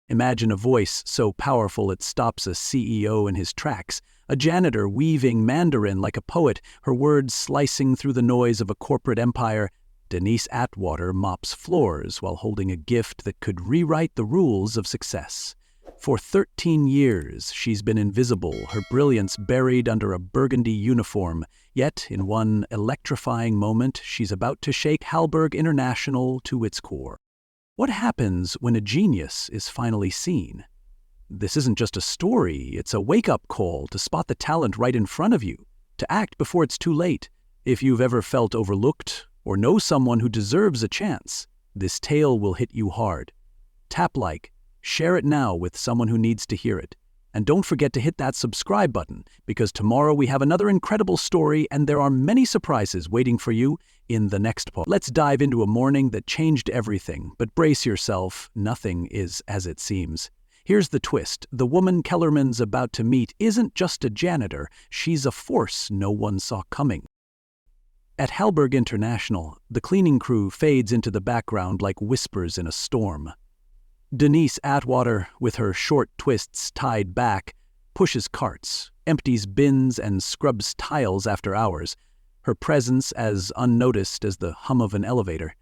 Imagine a voice so powerful it stops a CEO in his tracks, a janitor weaving Mandarin like a poet, her words slicing through the noise of a corporate empire. Denise Atwater mops floors while holding a gift that could rewrite the rules of success. For 13 years, she's been invisible, her brilliance buried under a burgundy uniform. Yet, in one electrifying moment, she's about to shake Halberg International to its core. What happens when a genius is finally seen? This isn't just a story, it's a wake-up call to spot the talent right in front of you, to act before it's too late. If you've ever felt overlooked or know someone who deserves a chance, this tale will hit you hard. Tap like, share it now with someone who needs to hear it. And don't forget to hit that subscribe button, because tomorrow we have another incredible story and there are many surprises waiting for you in the next part. Let's dive into a morning that changed everything, but brace yourself, nothing is as it seems. Here's the twist. The woman Kellerman's about to meet isn't just a janitor, she's a force no one saw coming. At Halberg International, the cleaning crew fades into the background like whispers in a storm. Denise Atwater, with her short twists tied back, pushes carts, empties bins and scrubs tiles after hours, her presence as unnoticed as the hum of an elevator.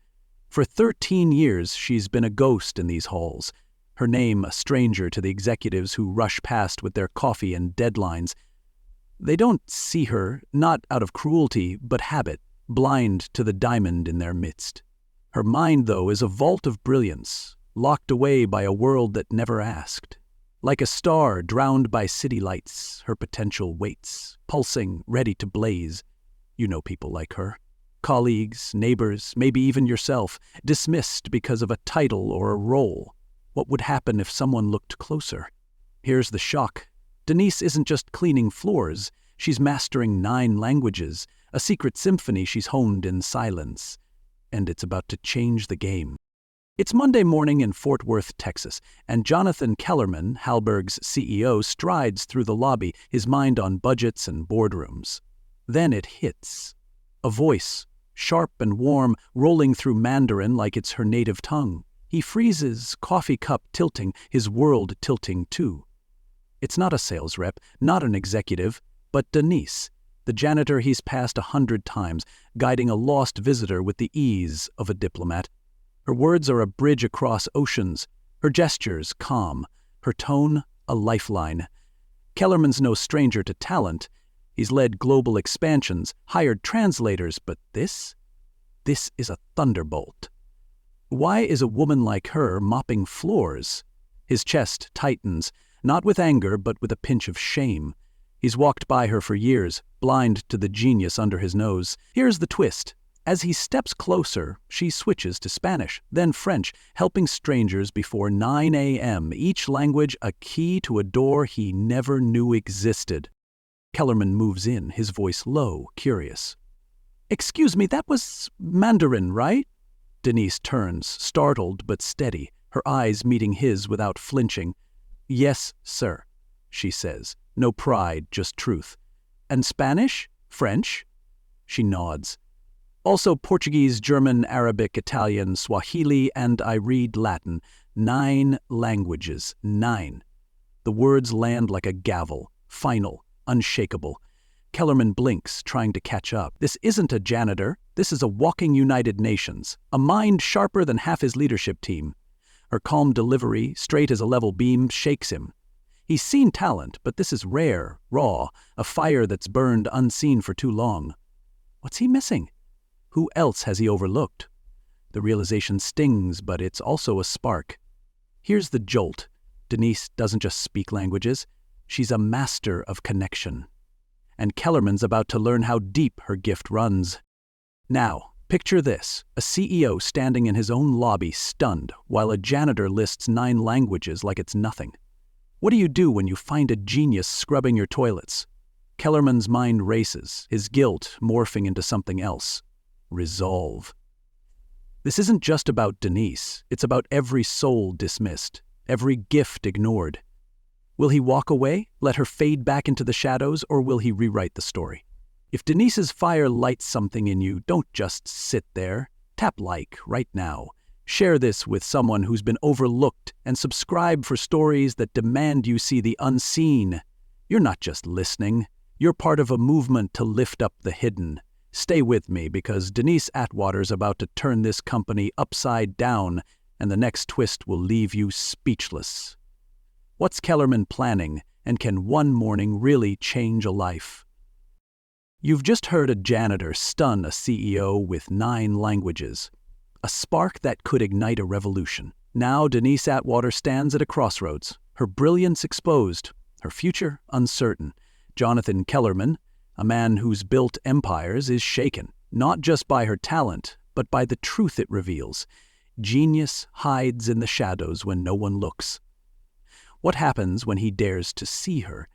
For 13 years, she's been a ghost in these halls, her name a stranger to the executives who rush past with their coffee and deadlines. They don't see her, not out of cruelty, but habit, blind to the diamond in their midst. Her mind, though, is a vault of brilliance, locked away by a world that never asked. Like a star drowned by city lights, her potential waits, pulsing, ready to blaze. You know people like her. Colleagues, neighbors, maybe even yourself, dismissed because of a title or a role. What would happen if someone looked closer? Here's the shock. Denise isn't just cleaning floors, she's mastering 9 languages, a secret symphony she's honed in silence. And it's about to change the game. It's Monday morning in Fort Worth, Texas, and Jonathan Kellerman, Halberg's CEO, strides through the lobby, his mind on budgets and boardrooms. Then it hits. A voice, sharp and warm, rolling through Mandarin like it's her native tongue. He freezes, coffee cup tilting, his world tilting too. It's not a sales rep, not an executive, but Denise, the janitor he's passed 100 times, guiding a lost visitor with the ease of a diplomat. Her words are a bridge across oceans, her gestures calm, her tone a lifeline. Kellerman's no stranger to talent. He's led global expansions, hired translators, but this is a thunderbolt. Why is a woman like her mopping floors? His chest tightens, not with anger, but with a pinch of shame. He's walked by her for years, blind to the genius under his nose. Here's the twist. As he steps closer, she switches to Spanish, then French, helping strangers before 9 a.m., each language a key to a door he never knew existed. Kellerman moves in, his voice low, curious. "Excuse me, that was Mandarin, right?" Denise turns, startled but steady, her eyes meeting his without flinching. "Yes, sir," she says, no pride, just truth. "And Spanish? French?" She nods. "Also Portuguese, German, Arabic, Italian, Swahili, and I read Latin. 9 languages, 9. The words land like a gavel, final, unshakable. Kellerman blinks, trying to catch up. This isn't a janitor. This is a walking United Nations, a mind sharper than half his leadership team. Her calm delivery, straight as a level beam, shakes him. He's seen talent, but this is rare, raw, a fire that's burned unseen for too long. What's he missing? Who else has he overlooked? The realization stings, but it's also a spark. Here's the jolt. Denise doesn't just speak languages. She's a master of connection. And Kellerman's about to learn how deep her gift runs. Now, picture this, a CEO standing in his own lobby, stunned, while a janitor lists 9 languages like it's nothing. What do you do when you find a genius scrubbing your toilets? Kellerman's mind races, his guilt morphing into something else. Resolve. This isn't just about Denise, it's about every soul dismissed, every gift ignored. Will he walk away, let her fade back into the shadows, or will he rewrite the story? If Denise's fire lights something in you, don't just sit there. Tap like right now. Share this with someone who's been overlooked and subscribe for stories that demand you see the unseen. You're not just listening. You're part of a movement to lift up the hidden. Stay with me because Denise Atwater's about to turn this company upside down, and the next twist will leave you speechless. What's Kellerman planning, and can one morning really change a life? You've just heard a janitor stun a CEO with 9 languages. A spark that could ignite a revolution. Now Denise Atwater stands at a crossroads, her brilliance exposed, her future uncertain. Jonathan Kellerman, a man who's built empires, is shaken, not just by her talent, but by the truth it reveals. Genius hides in the shadows when no one looks. What happens when he dares to see her,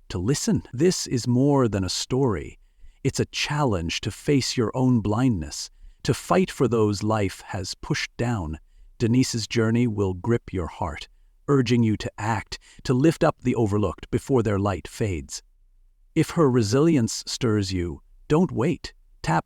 to listen? This is more than a story. It's a challenge to face your own blindness, to fight for those life has pushed down. Denise's journey will grip your heart, urging you to act, to lift up the overlooked before their light fades. If her resilience stirs you, don't wait.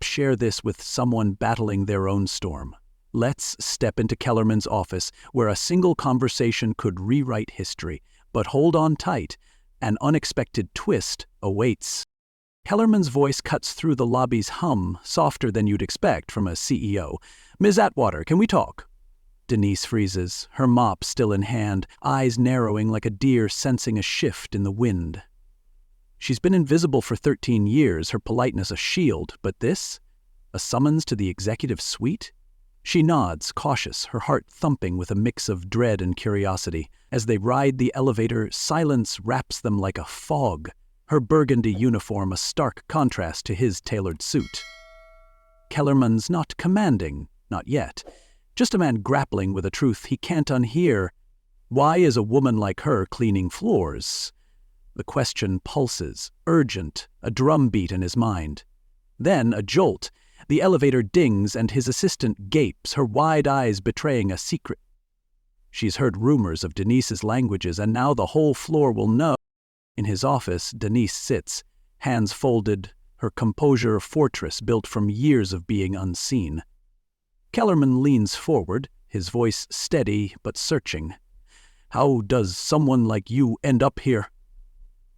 Share this with someone battling their own storm. Let's step into Kellerman's office, where a single conversation could rewrite history. But hold on tight, an unexpected twist awaits. Kellerman's voice cuts through the lobby's hum, softer than you'd expect from a CEO. "Ms. Atwater, can we talk?" Denise freezes, her mop still in hand, eyes narrowing like a deer sensing a shift in the wind. She's been invisible for 13 years, her politeness a shield, but this? A summons to the executive suite? She nods, cautious, her heart thumping with a mix of dread and curiosity. As they ride the elevator, silence wraps them like a fog, her burgundy uniform a stark contrast to his tailored suit. Kellerman's not commanding, not yet, just a man grappling with a truth he can't unhear. Why is a woman like her cleaning floors? The question pulses, urgent, a drumbeat in his mind. Then a jolt. The elevator dings and his assistant gapes, her wide eyes betraying a secret. She's heard rumors of Denise's languages, and now the whole floor will know. In his office, Denise sits, hands folded, her composure a fortress built from years of being unseen. Kellerman leans forward, his voice steady but searching. "How does someone like you end up here?"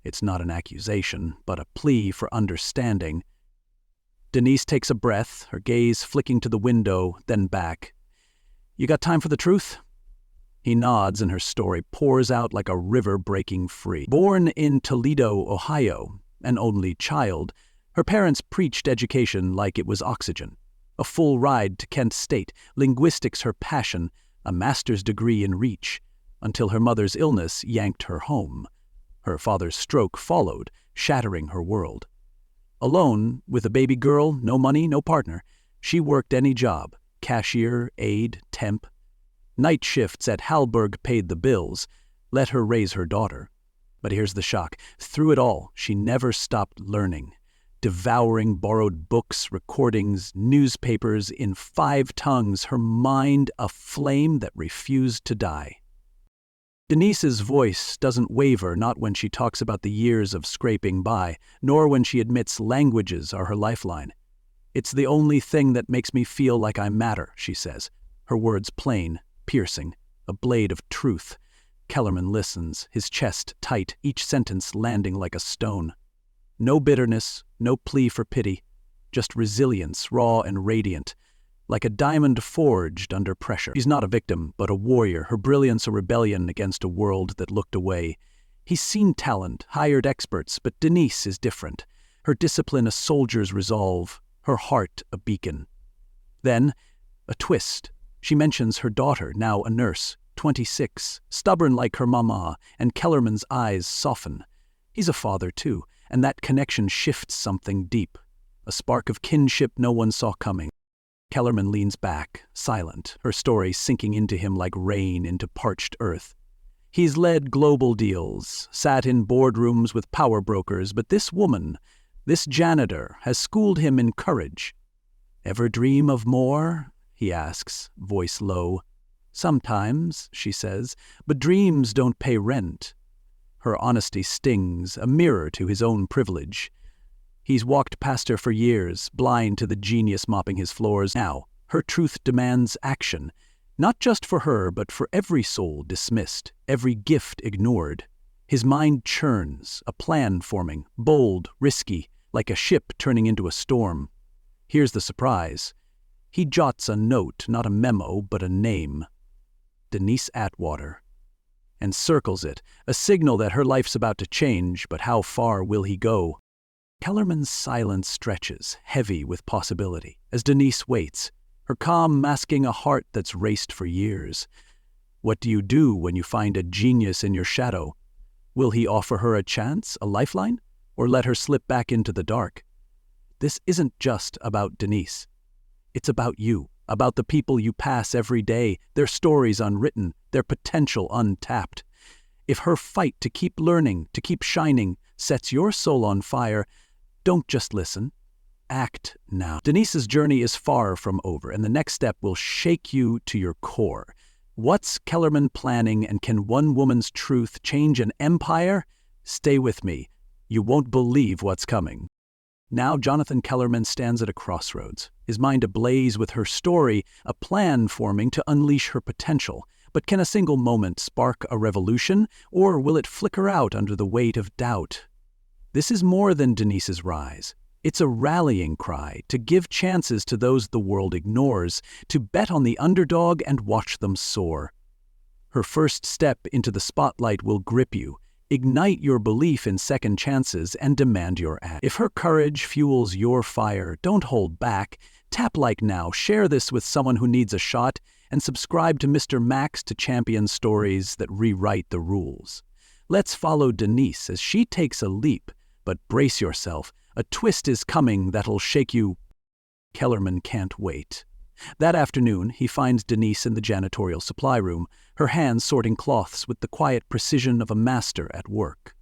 It's not an accusation, but a plea for understanding. Denise takes a breath, her gaze flicking to the window, then back. "You got time for the truth?" He nods and her story pours out like a river breaking free. Born in Toledo, Ohio, an only child, her parents preached education like it was oxygen. A full ride to Kent State, linguistics her passion, a master's degree in reach, until her mother's illness yanked her home. Her father's stroke followed, shattering her world. Alone, with a baby girl, no money, no partner, she worked any job, cashier, aide, temp. Night shifts at Halberg paid the bills, let her raise her daughter. But here's the shock. Through it all, she never stopped learning, devouring borrowed books, recordings, newspapers in 5 tongues, her mind a flame that refused to die. Denise's voice doesn't waver, not when she talks about the years of scraping by, nor when she admits languages are her lifeline. "It's the only thing that makes me feel like I matter," she says, her words plain, piercing, a blade of truth. Kellerman listens, his chest tight, each sentence landing like a stone. No bitterness, no plea for pity, just resilience, raw and radiant, like a diamond forged under pressure. She's not a victim, but a warrior, her brilliance a rebellion against a world that looked away. He's seen talent, hired experts, but Denise is different. Her discipline a soldier's resolve, her heart a beacon. Then, a twist. She mentions her daughter, now a nurse, 26, stubborn like her mama, and Kellerman's eyes soften. He's a father too, and that connection shifts something deep. A spark of kinship no one saw coming. Kellerman leans back, silent, her story sinking into him like rain into parched earth. He's led global deals, sat in boardrooms with power brokers, but this woman, this janitor, has schooled him in courage. "Ever dream of more?" he asks, voice low. "Sometimes," she says, "but dreams don't pay rent." Her honesty stings, a mirror to his own privilege. He's walked past her for years, blind to the genius mopping his floors. Now, her truth demands action. Not just for her, but for every soul dismissed, every gift ignored. His mind churns, a plan forming, bold, risky, like a ship turning into a storm. Here's the surprise. He jots a note, not a memo, but a name. Denise Atwater. And circles it, a signal that her life's about to change, but how far will he go? Kellerman's silence stretches, heavy with possibility, as Denise waits, her calm masking a heart that's raced for years. What do you do when you find a genius in your shadow? Will he offer her a chance, a lifeline, or let her slip back into the dark? This isn't just about Denise. It's about you, about the people you pass every day, their stories unwritten, their potential untapped. If her fight to keep learning, to keep shining, sets your soul on fire, don't just listen. Act now. Denise's journey is far from over, and the next step will shake you to your core. What's Kellerman planning, and can one woman's truth change an empire? Stay with me. You won't believe what's coming. Now Jonathan Kellerman stands at a crossroads, his mind ablaze with her story, a plan forming to unleash her potential. But can a single moment spark a revolution, or will it flicker out under the weight of doubt? This is more than Denise's rise. It's a rallying cry to give chances to those the world ignores, to bet on the underdog and watch them soar. Her first step into the spotlight will grip you, ignite your belief in second chances, and demand your act. If her courage fuels your fire, don't hold back. Tap like now, share this with someone who needs a shot, and subscribe to Mr. Max to champion stories that rewrite the rules. Let's follow Denise as she takes a leap, but brace yourself. A twist is coming that'll shake you. Kellerman can't wait. That afternoon, he finds Denise in the janitorial supply room, her hands sorting cloths with the quiet precision of a master at work.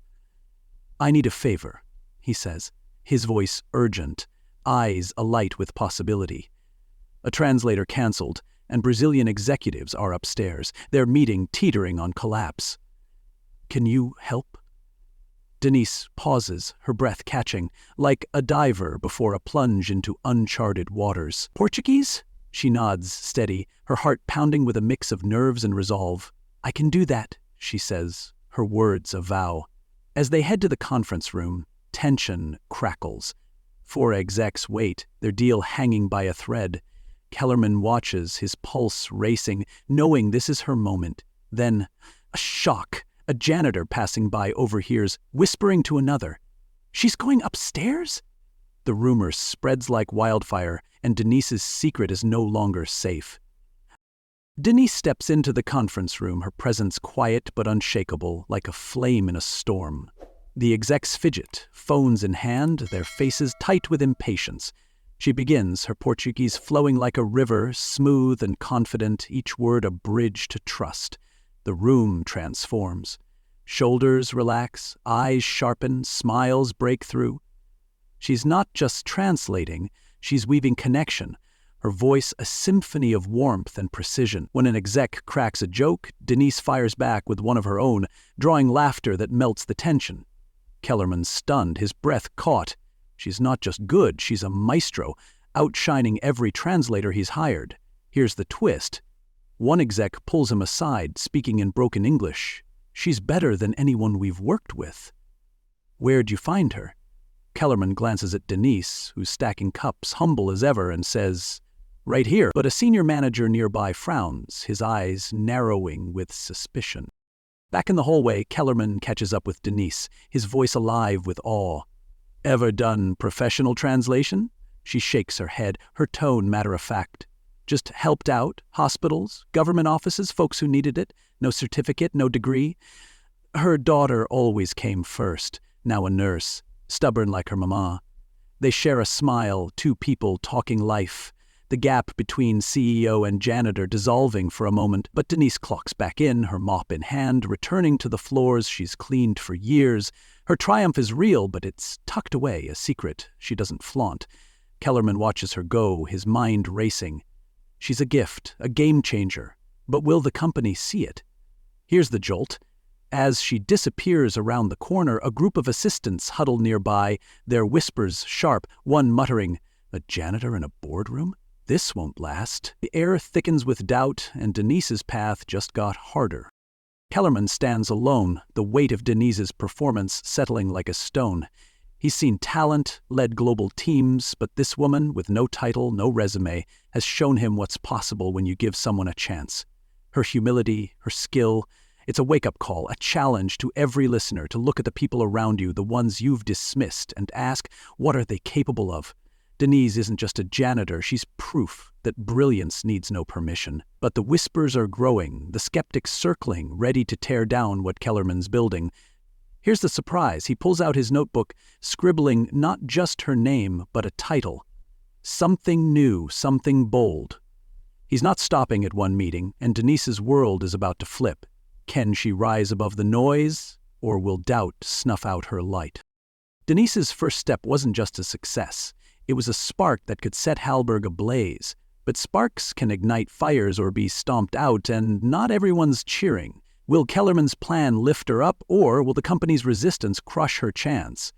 "I need a favor," he says, his voice urgent, eyes alight with possibility. A translator canceled, and Brazilian executives are upstairs, their meeting teetering on collapse. "Can you help?" Denise pauses, her breath catching, like a diver before a plunge into uncharted waters. "Portuguese?" She nods, steady, her heart pounding with a mix of nerves and resolve. "I can do that," she says, her words a vow. As they head to the conference room, tension crackles. 4 execs wait, their deal hanging by a thread. Kellerman watches, his pulse racing, knowing this is her moment. Then, a shock. A janitor passing by overhears, whispering to another, "She's going upstairs?" The rumor spreads like wildfire, and Denise's secret is no longer safe. Denise steps into the conference room, her presence quiet but unshakable, like a flame in a storm. The execs fidget, phones in hand, their faces tight with impatience. She begins, her Portuguese flowing like a river, smooth and confident, each word a bridge to trust. The room transforms. Shoulders relax, eyes sharpen, smiles break through. She's not just translating, she's weaving connection, her voice a symphony of warmth and precision. When an exec cracks a joke, Denise fires back with one of her own, drawing laughter that melts the tension. Kellerman's stunned, his breath caught. She's not just good, she's a maestro, outshining every translator he's hired. Here's the twist. One exec pulls him aside, speaking in broken English. "She's better than anyone we've worked with." "Where'd you find her?" Kellerman glances at Denise, who's stacking cups, humble as ever, and says, "Right here." But a senior manager nearby frowns, his eyes narrowing with suspicion. Back in the hallway, Kellerman catches up with Denise, his voice alive with awe. "Ever done professional translation?" She shakes her head, her tone matter-of-fact. "Just helped out, hospitals, government offices, folks who needed it, no certificate, no degree." Her daughter always came first, now a nurse, stubborn like her mama. They share a smile, 2 people talking life, the gap between CEO and janitor dissolving for a moment, but Denise clocks back in, her mop in hand, returning to the floors she's cleaned for years. Her triumph is real, but it's tucked away, a secret she doesn't flaunt. Kellerman watches her go, his mind racing. She's a gift, a game changer, but will the company see it? Here's the jolt. As she disappears around the corner, a group of assistants huddle nearby, their whispers sharp, one muttering, "A janitor in a boardroom?" This won't last. The air thickens with doubt, and Denise's path just got harder. Kellerman stands alone, the weight of Denise's performance settling like a stone. He's seen talent, led global teams, but this woman, with no title, no resume, has shown him what's possible when you give someone a chance. Her humility, her skill, it's a wake-up call, a challenge to every listener to look at the people around you, the ones you've dismissed, and ask, what are they capable of? Denise isn't just a janitor, she's proof that brilliance needs no permission. But the whispers are growing, the skeptics circling, ready to tear down what Kellerman's building. Here's the surprise. He pulls out his notebook, scribbling not just her name, but a title. Something new, something bold. He's not stopping at one meeting, and Denise's world is about to flip. Can she rise above the noise, or will doubt snuff out her light? Denise's first step wasn't just a success. It was a spark that could set Hallberg ablaze. But sparks can ignite fires or be stomped out, and not everyone's cheering. Will Kellerman's plan lift her up, or will the company's resistance crush her chance?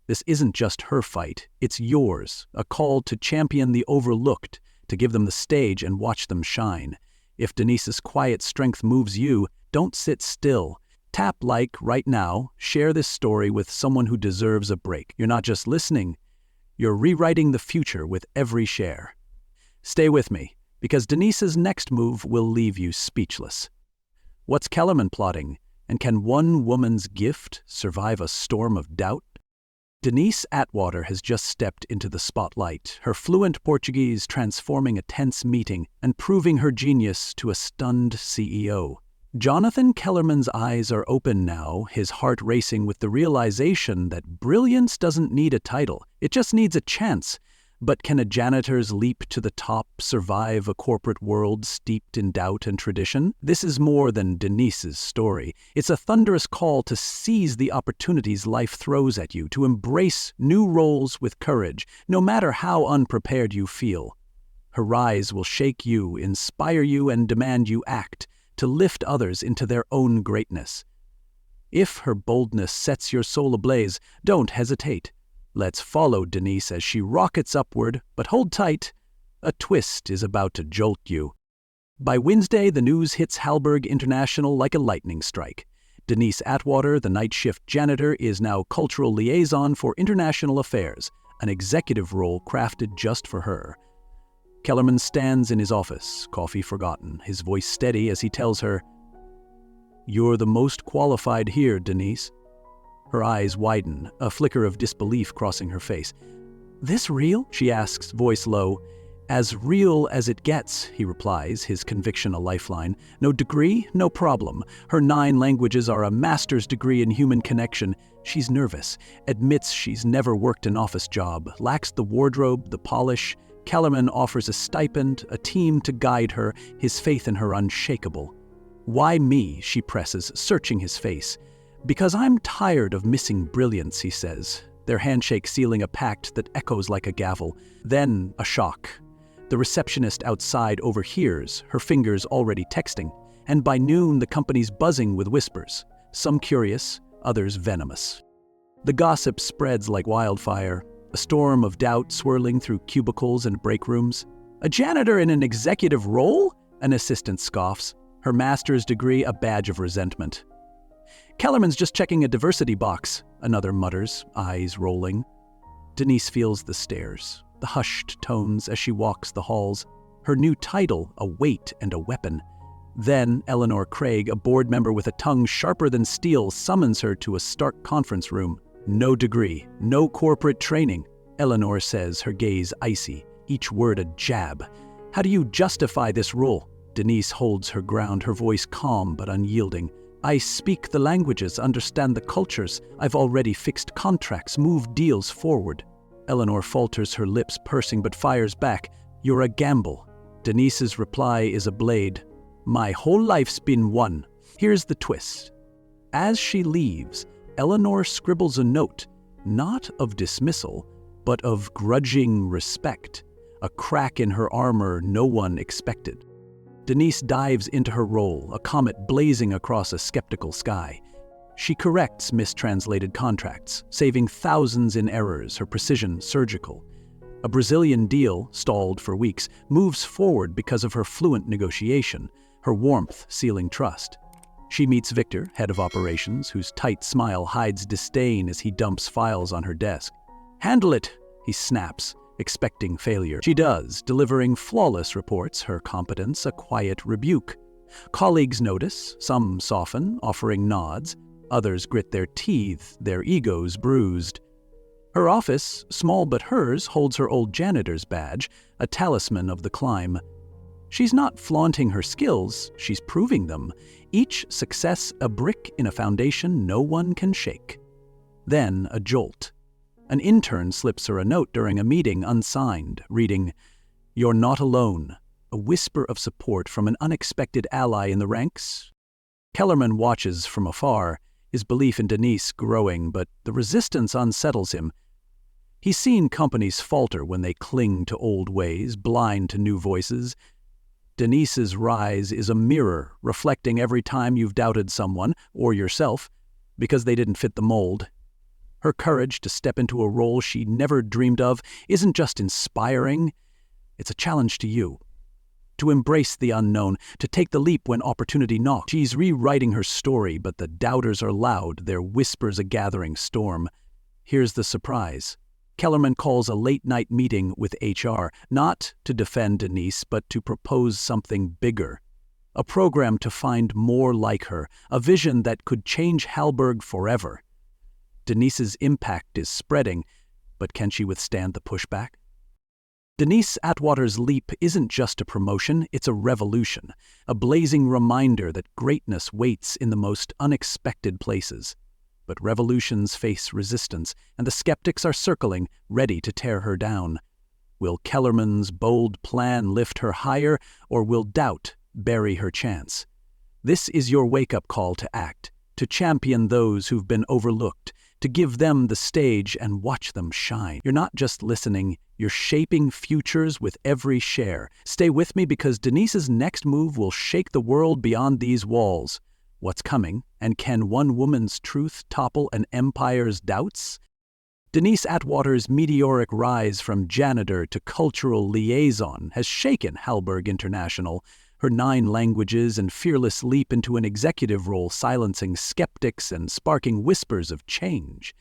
This isn't just her fight, it's yours, a call to champion the overlooked, to give them the stage and watch them shine. If Denise's quiet strength moves you, don't sit still. Tap like right now, share this story with someone who deserves a break. You're not just listening, you're rewriting the future with every share. Stay with me, because Denise's next move will leave you speechless. What's Kellerman plotting, and can one woman's gift survive a storm of doubt? Denise Atwater has just stepped into the spotlight, her fluent Portuguese transforming a tense meeting and proving her genius to a stunned CEO. Jonathan Kellerman's eyes are open now, his heart racing with the realization that brilliance doesn't need a title, it just needs a chance. But can a janitor's leap to the top survive a corporate world steeped in doubt and tradition? This is more than Denise's story. It's a thunderous call to seize the opportunities life throws at you, to embrace new roles with courage, no matter how unprepared you feel. Her rise will shake you, inspire you, and demand you act, to lift others into their own greatness. If her boldness sets your soul ablaze, don't hesitate. Let's follow Denise as she rockets upward, but hold tight. A twist is about to jolt you. By Wednesday, the news hits Hallberg International like a lightning strike. Denise Atwater, the night shift janitor, is now cultural liaison for international affairs, an executive role crafted just for her. Kellerman stands in his office, coffee forgotten, his voice steady as he tells her, "You're the most qualified here, Denise." Her eyes widen, a flicker of disbelief crossing her face. "This real?" she asks, voice low. "As real as it gets," he replies, his conviction a lifeline. "No degree, no problem. Her 9 languages are a master's degree in human connection. She's nervous, admits she's never worked an office job, lacks the wardrobe, the polish. Kellerman offers a stipend, a team to guide her, his faith in her unshakable. "Why me?" she presses, searching his face. "Because I'm tired of missing brilliance," he says, their handshake sealing a pact that echoes like a gavel. Then a shock. The receptionist outside overhears, her fingers already texting, and by noon the company's buzzing with whispers, some curious, others venomous. The gossip spreads like wildfire, a storm of doubt swirling through cubicles and break rooms. "A janitor in an executive role?" An assistant scoffs, her master's degree a badge of resentment. "Kellerman's just checking a diversity box," another mutters, eyes rolling. Denise feels the stares, the hushed tones as she walks the halls, her new title a weight and a weapon. Then Eleanor Craig, a board member with a tongue sharper than steel, summons her to a stark conference room. "No degree, no corporate training," Eleanor says, her gaze icy, each word a jab. "How do you justify this rule?" Denise holds her ground, her voice calm but unyielding. "I speak the languages, understand the cultures. I've already fixed contracts, moved deals forward." Eleanor falters, her lips pursing, but fires back. "You're a gamble." Denise's reply is a blade. "My whole life's been one." Here's the twist. As she leaves, Eleanor scribbles a note, not of dismissal, but of grudging respect, a crack in her armor no one expected. Denise dives into her role, a comet blazing across a skeptical sky. She corrects mistranslated contracts, saving thousands in errors, her precision surgical. A Brazilian deal, stalled for weeks, moves forward because of her fluent negotiation, her warmth sealing trust. She meets Victor, head of operations, whose tight smile hides disdain as he dumps files on her desk. "Handle it," he snaps, expecting failure. She does, delivering flawless reports, her competence a quiet rebuke. Colleagues notice, some soften, offering nods, others grit their teeth, their egos bruised. Her office, small but hers, holds her old janitor's badge, a talisman of the climb. She's not flaunting her skills, she's proving them. Each success a brick in a foundation no one can shake. Then a jolt. An intern slips her a note during a meeting unsigned, reading, "You're not alone," a whisper of support from an unexpected ally in the ranks. Kellerman watches from afar, his belief in Denise growing, but the resistance unsettles him. He's seen companies falter when they cling to old ways, blind to new voices. Denise's rise is a mirror, reflecting every time you've doubted someone, or yourself, because they didn't fit the mold. Her courage to step into a role she never dreamed of isn't just inspiring, it's a challenge to you. To embrace the unknown, to take the leap when opportunity knocks. She's rewriting her story, but the doubters are loud, their whispers a gathering storm. Here's the surprise. Kellerman calls a late-night meeting with HR, not to defend Denise, but to propose something bigger. A program to find more like her, a vision that could change Hallberg forever. Denise's impact is spreading, but can she withstand the pushback? Denise Atwater's leap isn't just a promotion, it's a revolution, a blazing reminder that greatness waits in the most unexpected places. But revolutions face resistance, and the skeptics are circling, ready to tear her down. Will Kellerman's bold plan lift her higher, or will doubt bury her chance? This is your wake-up call to act, to champion those who've been overlooked, to give them the stage and watch them shine. You're not just listening, you're shaping futures with every share. Stay with me because Denise's next move will shake the world beyond these walls. What's coming, and can one woman's truth topple an empire's doubts? Denise Atwater's meteoric rise from janitor to cultural liaison has shaken Hallberg International, her 9 languages and fearless leap into an executive role silencing skeptics and sparking whispers of change.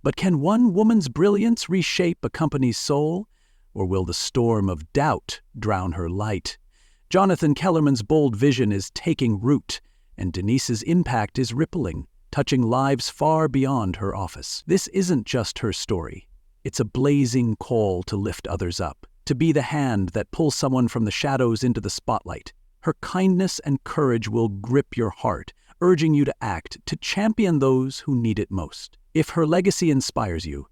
But can one woman's brilliance reshape a company's soul? Or will the storm of doubt drown her light? Jonathan Kellerman's bold vision is taking root, and Denise's impact is rippling, touching lives far beyond her office. This isn't just her story. It's a blazing call to lift others up, to be the hand that pulls someone from the shadows into the spotlight. Her kindness and courage will grip your heart, urging you to act, to champion those who need it most. If her legacy inspires you,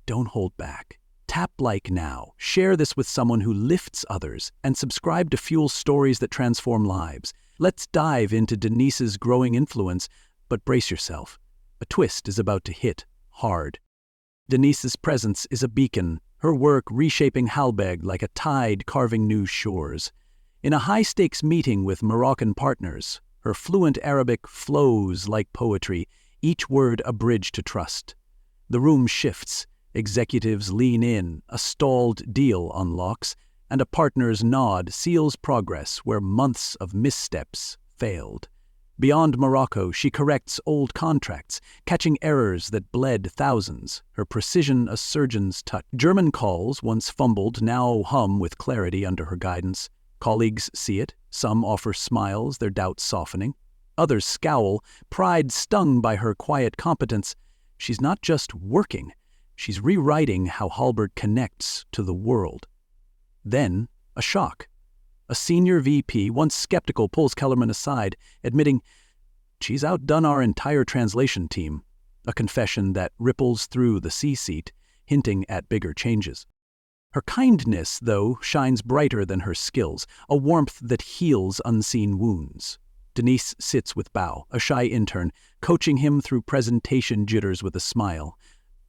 don't hold back. Tap like now, share this with someone who lifts others, and subscribe to fuel stories that transform lives. Let's dive into Denise's growing influence, but brace yourself. A twist is about to hit hard. Denise's presence is a beacon, her work reshaping Hallberg like a tide carving new shores. In a high-stakes meeting with Moroccan partners, her fluent Arabic flows like poetry, each word a bridge to trust. The room shifts, executives lean in, a stalled deal unlocks, and a partner's nod seals progress where months of missteps failed. Beyond Morocco, she corrects old contracts, catching errors that bled thousands, her precision a surgeon's touch. German calls, once fumbled, now hum with clarity under her guidance. Colleagues see it, some offer smiles, their doubts softening. Others scowl, pride stung by her quiet competence. She's not just working, she's rewriting how Hallberg connects to the world. Then, a shock. A senior VP, once skeptical, pulls Kellerman aside, admitting, "She's outdone our entire translation team," a confession that ripples through the C-suite, hinting at bigger changes. Her kindness, though, shines brighter than her skills, a warmth that heals unseen wounds. Denise sits with Bao, a shy intern, coaching him through presentation jitters with a smile.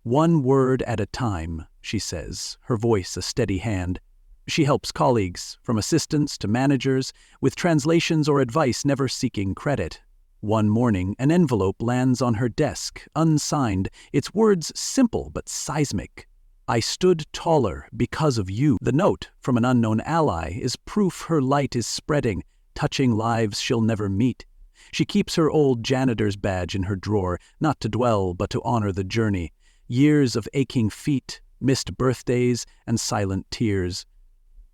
"One word at a time," she says, her voice a steady hand. She helps colleagues, from assistants to managers, with translations or advice never seeking credit. One morning, an envelope lands on her desk, unsigned, its words simple but seismic. I stood taller because of you. The note from an unknown ally is proof her light is spreading, touching lives she'll never meet. She keeps her old janitor's badge in her drawer, not to dwell but to honor the journey. Years of aching feet, missed birthdays, and silent tears.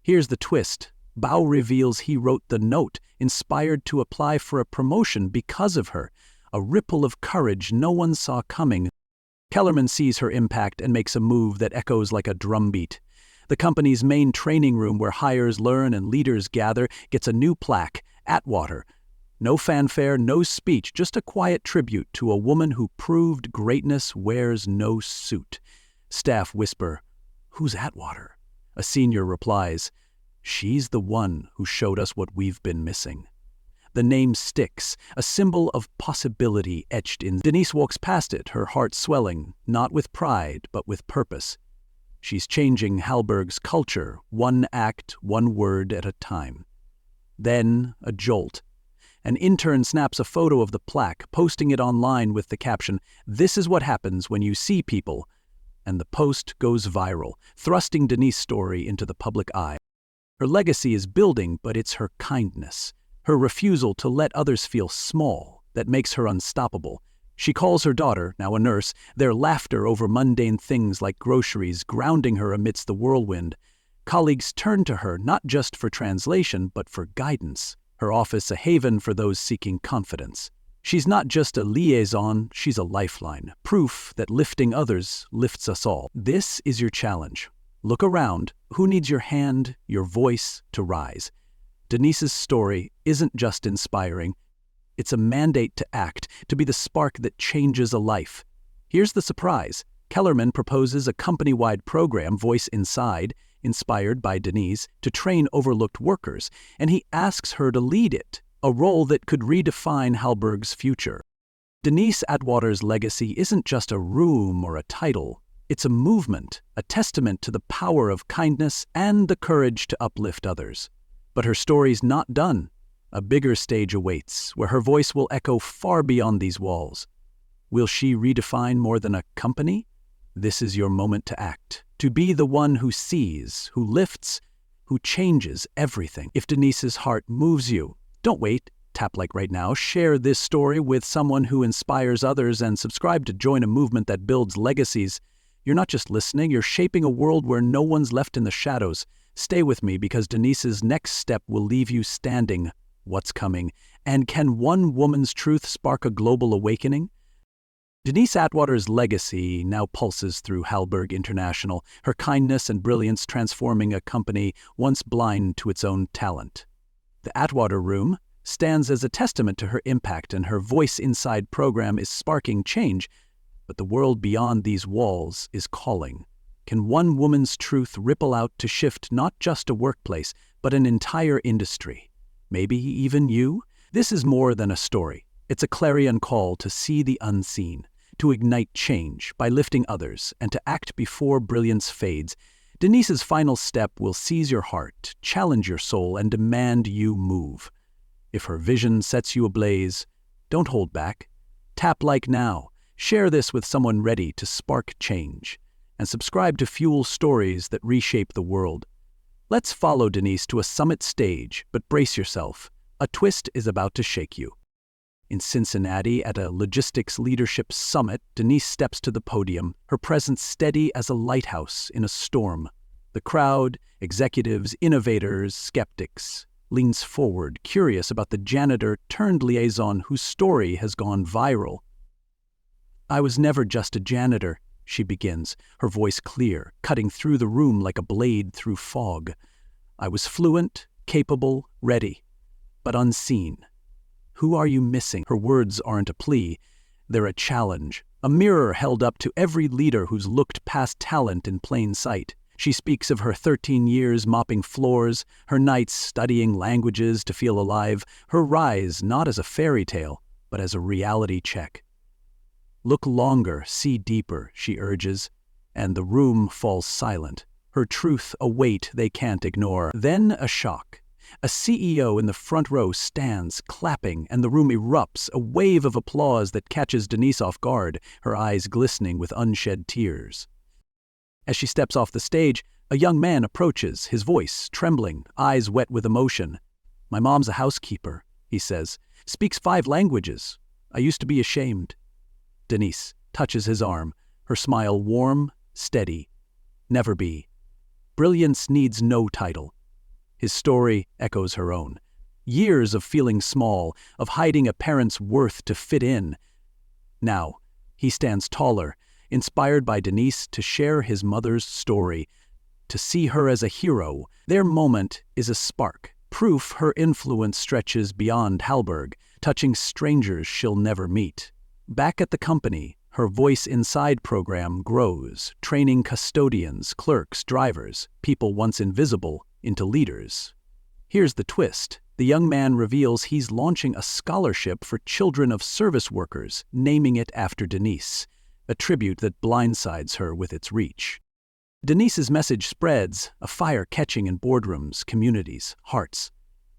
Here's the twist. Bao reveals he wrote the note, inspired to apply for a promotion because of her. A ripple of courage no one saw coming. Kellerman sees her impact and makes a move that echoes like a drumbeat. The company's main training room where hires learn and leaders gather gets a new plaque, Atwater. No fanfare, no speech, just a quiet tribute to a woman who proved greatness wears no suit. Staff whisper, "Who's Atwater?" A senior replies, "She's the one who showed us what we've been missing." The name sticks, a symbol of possibility etched in. Denise walks past it, her heart swelling, not with pride, but with purpose. She's changing Hallberg's culture, one act, one word at a time. Then, a jolt. An intern snaps a photo of the plaque, posting it online with the caption, "This is what happens when you see people." And the post goes viral, thrusting Denise's story into the public eye. Her legacy is building, but it's her kindness, her refusal to let others feel small, that makes her unstoppable. She calls her daughter, now a nurse, their laughter over mundane things like groceries, grounding her amidst the whirlwind. Colleagues turn to her not just for translation, but for guidance. Her office a haven for those seeking confidence. She's not just a liaison, she's a lifeline, proof that lifting others lifts us all. This is your challenge. Look around. Who needs your hand, your voice to rise? Denise's story isn't just inspiring. It's a mandate to act, to be the spark that changes a life. Here's the surprise. Kellerman proposes a company-wide program, Voice Inside, inspired by Denise, to train overlooked workers, and he asks her to lead it, a role that could redefine Hallberg's future. Denise Atwater's legacy isn't just a room or a title. It's a movement, a testament to the power of kindness and the courage to uplift others. But her story's not done. A bigger stage awaits, where her voice will echo far beyond these walls. Will she redefine more than a company? This is your moment to act, to be the one who sees, who lifts, who changes everything. If Denise's heart moves you, don't wait. Tap like right now, share this story with someone who inspires others, and subscribe to join a movement that builds legacies. You're not just listening, you're shaping a world where no one's left in the shadows. Stay with me, because Denise's next step will leave you standing. What's coming? And can one woman's truth spark a global awakening? Denise Atwater's legacy now pulses through Hallberg International, her kindness and brilliance transforming a company once blind to its own talent. The Atwater Room stands as a testament to her impact, and her Voice Inside program is sparking change. But the world beyond these walls is calling. Can one woman's truth ripple out to shift not just a workplace, but an entire industry? Maybe even you? This is more than a story. It's a clarion call to see the unseen, to ignite change by lifting others, and to act before brilliance fades. Denise's final step will seize your heart, challenge your soul, and demand you move. If her vision sets you ablaze, don't hold back. Tap like now. Share this with someone ready to spark change, and subscribe to fuel stories that reshape the world. Let's follow Denise to a summit stage, but brace yourself. A twist is about to shake you. In Cincinnati, at a logistics leadership summit, Denise steps to the podium, her presence steady as a lighthouse in a storm. The crowd, executives, innovators, skeptics, leans forward, curious about the janitor-turned-liaison whose story has gone viral. "I was never just a janitor," she begins, her voice clear, cutting through the room like a blade through fog. "I was fluent, capable, ready, but unseen. Who are you missing?" Her words aren't a plea, they're a challenge, a mirror held up to every leader who's looked past talent in plain sight. She speaks of her 13 years mopping floors, her nights studying languages to feel alive, her rise not as a fairy tale, but as a reality check. "Look longer, see deeper," she urges, and the room falls silent, her truth a weight they can't ignore. Then a shock. A CEO in the front row stands, clapping, and the room erupts, a wave of applause that catches Denise off guard, her eyes glistening with unshed tears. As she steps off the stage, a young man approaches, his voice trembling, eyes wet with emotion. "My mom's a housekeeper," he says. "Speaks 5 languages. I used to be ashamed." Denise touches his arm, her smile warm, steady. "Never be. Brilliance needs no title." His story echoes her own. Years of feeling small, of hiding a parent's worth to fit in. Now, he stands taller, inspired by Denise to share his mother's story, to see her as a hero. Their moment is a spark, proof her influence stretches beyond Halberg, touching strangers she'll never meet. Back at the company, her Voice Inside program grows, training custodians, clerks, drivers, people once invisible, into leaders. Here's the twist. The young man reveals he's launching a scholarship for children of service workers, naming it after Denise, a tribute that blindsides her with its reach. Denise's message spreads, a fire catching in boardrooms, communities, hearts.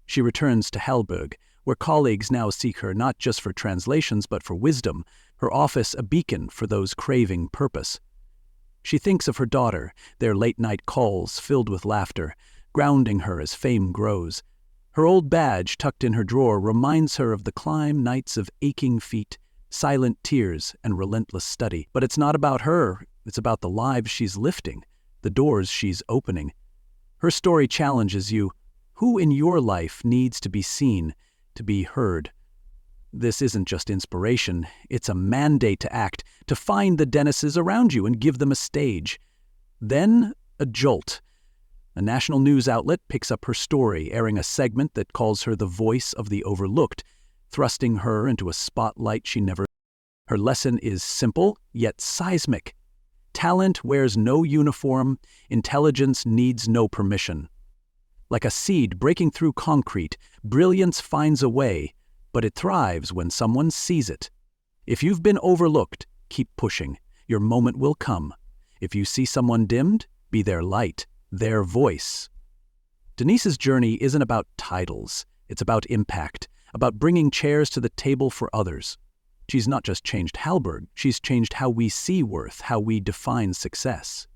She returns to Halberg, where colleagues now seek her not just for translations but for wisdom, her office a beacon for those craving purpose. She thinks of her daughter, their late-night calls filled with laughter, grounding her as fame grows. Her old badge tucked in her drawer reminds her of the climb nights of aching feet, silent tears, and relentless study. But it's not about her, it's about the lives she's lifting, the doors she's opening. Her story challenges you. Who in your life needs to be seen, to be heard? This isn't just inspiration, it's a mandate to act, to find the Denises around you and give them a stage. Then, a jolt. A national news outlet picks up her story, airing a segment that calls her the voice of the overlooked, thrusting her into a spotlight she never. Her lesson is simple, yet seismic. Talent wears no uniform, intelligence needs no permission. Like a seed breaking through concrete, brilliance finds a way, but it thrives when someone sees it. If you've been overlooked, keep pushing. Your moment will come. If you see someone dimmed, be their light, their voice. Denise's journey isn't about titles. It's about impact, about bringing chairs to the table for others. She's not just changed Halberg, she's changed how we see worth, how we define success.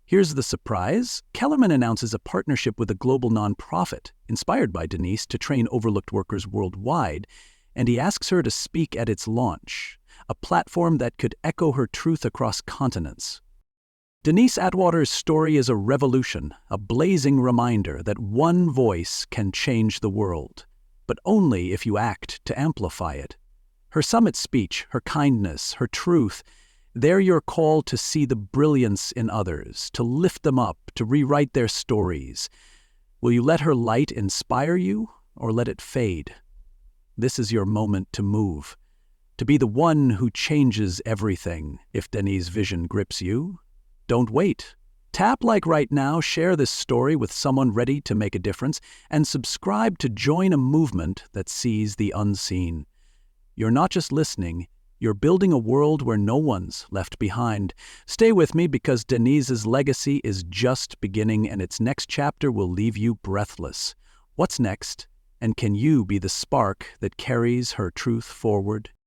Here's the surprise. Kellerman announces a partnership with a global nonprofit, inspired by Denise, to train overlooked workers worldwide, and he asks her to speak at its launch, a platform that could echo her truth across continents. Denise Atwater's story is a revolution, a blazing reminder that one voice can change the world, but only if you act to amplify it. Her summit speech, her kindness, her truth, they're your call to see the brilliance in others, to lift them up, to rewrite their stories. Will you let her light inspire you, or let it fade? This is your moment to move, to be the one who changes everything. If Denise's vision grips you, don't wait. Tap like right now, share this story with someone ready to make a difference, and subscribe to join a movement that sees the unseen. You're not just listening, you're building a world where no one's left behind. Stay with me because Denise's legacy is just beginning and its next chapter will leave you breathless. What's next? And can you be the spark that carries her truth forward?